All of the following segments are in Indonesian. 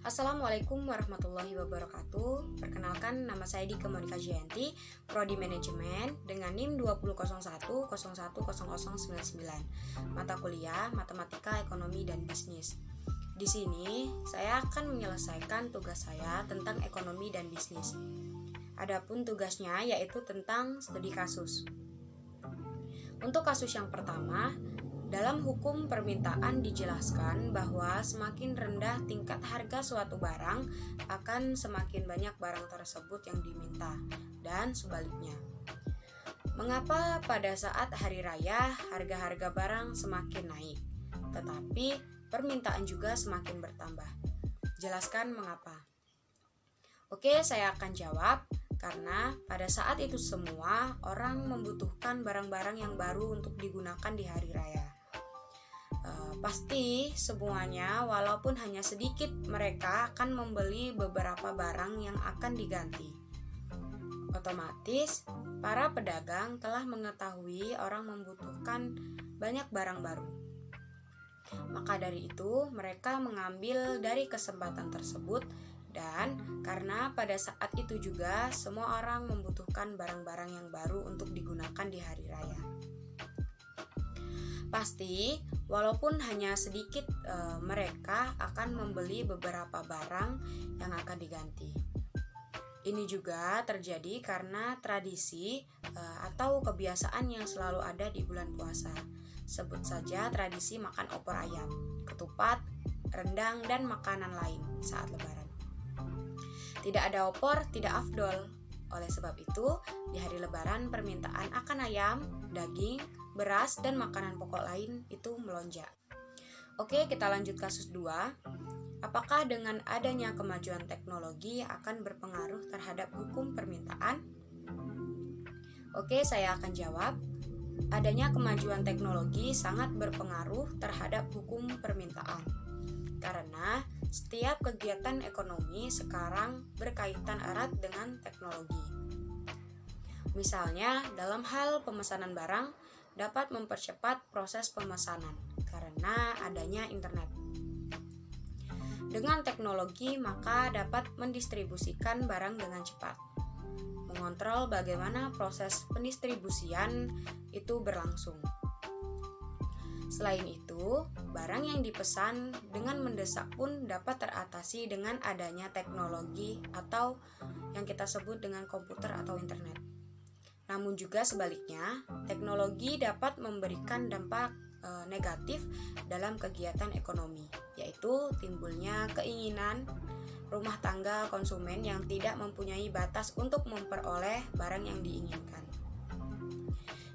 Assalamualaikum warahmatullahi wabarakatuh. Perkenalkan, nama saya Dike Monika Jayanti, Prodi Manajemen dengan NIM 2001010099. Mata kuliah Matematika, Ekonomi, dan Bisnis. Di sini, saya akan menyelesaikan tugas saya tentang ekonomi dan bisnis. Adapun tugasnya yaitu tentang studi kasus. Untuk kasus yang pertama, dalam hukum permintaan dijelaskan bahwa semakin rendah tingkat harga suatu barang akan semakin banyak barang tersebut yang diminta, dan sebaliknya. Mengapa pada saat hari raya harga-harga barang semakin naik, tetapi permintaan juga semakin bertambah? Jelaskan mengapa. Oke, saya akan jawab. Karena pada saat itu semua orang membutuhkan barang-barang yang baru untuk digunakan di hari raya. Pasti semuanya walaupun hanya sedikit mereka akan membeli beberapa barang yang akan diganti. Otomatis para pedagang telah mengetahui orang membutuhkan banyak barang baru. Maka dari itu mereka mengambil dari kesempatan tersebut, dan karena pada saat itu juga semua orang membutuhkan barang-barang yang baru untuk digunakan di hari raya. Pasti walaupun hanya sedikit mereka akan membeli beberapa barang yang akan diganti. Ini juga terjadi karena tradisi atau kebiasaan yang selalu ada di bulan puasa. Sebut saja tradisi makan opor ayam, ketupat, rendang, dan makanan lain saat lebaran. Tidak ada opor, tidak afdol. Oleh sebab itu, di hari lebaran permintaan akan ayam, daging, beras, dan makanan pokok lain itu melonjak. Oke, kita lanjut kasus 2. Apakah dengan adanya kemajuan teknologi akan berpengaruh terhadap hukum permintaan? Oke, saya akan jawab. Adanya kemajuan teknologi sangat berpengaruh terhadap hukum permintaan. Karena setiap kegiatan ekonomi sekarang berkaitan erat dengan teknologi. Misalnya, dalam hal pemesanan barang dapat mempercepat proses pemesanan karena adanya internet. Dengan teknologi, maka dapat mendistribusikan barang dengan cepat. Mengontrol bagaimana proses pendistribusian itu berlangsung. Selain itu, barang yang dipesan dengan mendesak pun dapat teratasi dengan adanya teknologi atau yang kita sebut dengan komputer atau internet. Namun juga sebaliknya, teknologi dapat memberikan dampak negatif dalam kegiatan ekonomi, yaitu timbulnya keinginan rumah tangga konsumen yang tidak mempunyai batas untuk memperoleh barang yang diinginkan.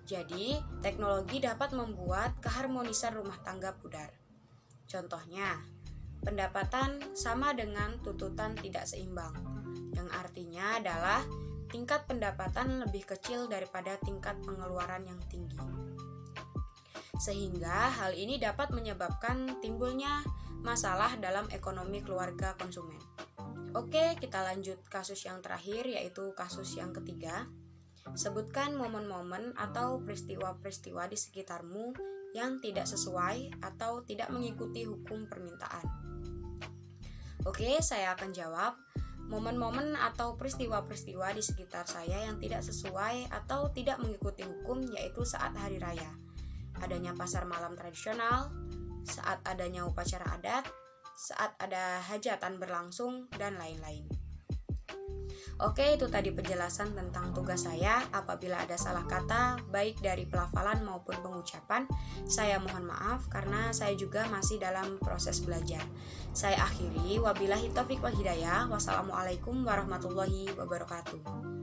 Jadi, teknologi dapat membuat keharmonisan rumah tangga pudar. Contohnya, pendapatan sama dengan tuntutan tidak seimbang, yang artinya adalah tingkat pendapatan lebih kecil daripada tingkat pengeluaran yang tinggi. Sehingga hal ini dapat menyebabkan timbulnya masalah dalam ekonomi keluarga konsumen. Oke, kita lanjut kasus yang terakhir, yaitu kasus yang ketiga. Sebutkan momen-momen atau peristiwa-peristiwa di sekitarmu yang tidak sesuai atau tidak mengikuti hukum permintaan. Oke, saya akan jawab. Momen-momen atau peristiwa-peristiwa di sekitar saya yang tidak sesuai atau tidak mengikuti hukum yaitu saat hari raya, adanya pasar malam tradisional, saat adanya upacara adat, saat ada hajatan berlangsung, dan lain-lain. Oke, itu tadi penjelasan tentang tugas saya. Apabila ada salah kata, baik dari pelafalan maupun pengucapan, saya mohon maaf karena saya juga masih dalam proses belajar. Saya akhiri, wabillahi taufiq wal hidayah. Wassalamualaikum warahmatullahi wabarakatuh.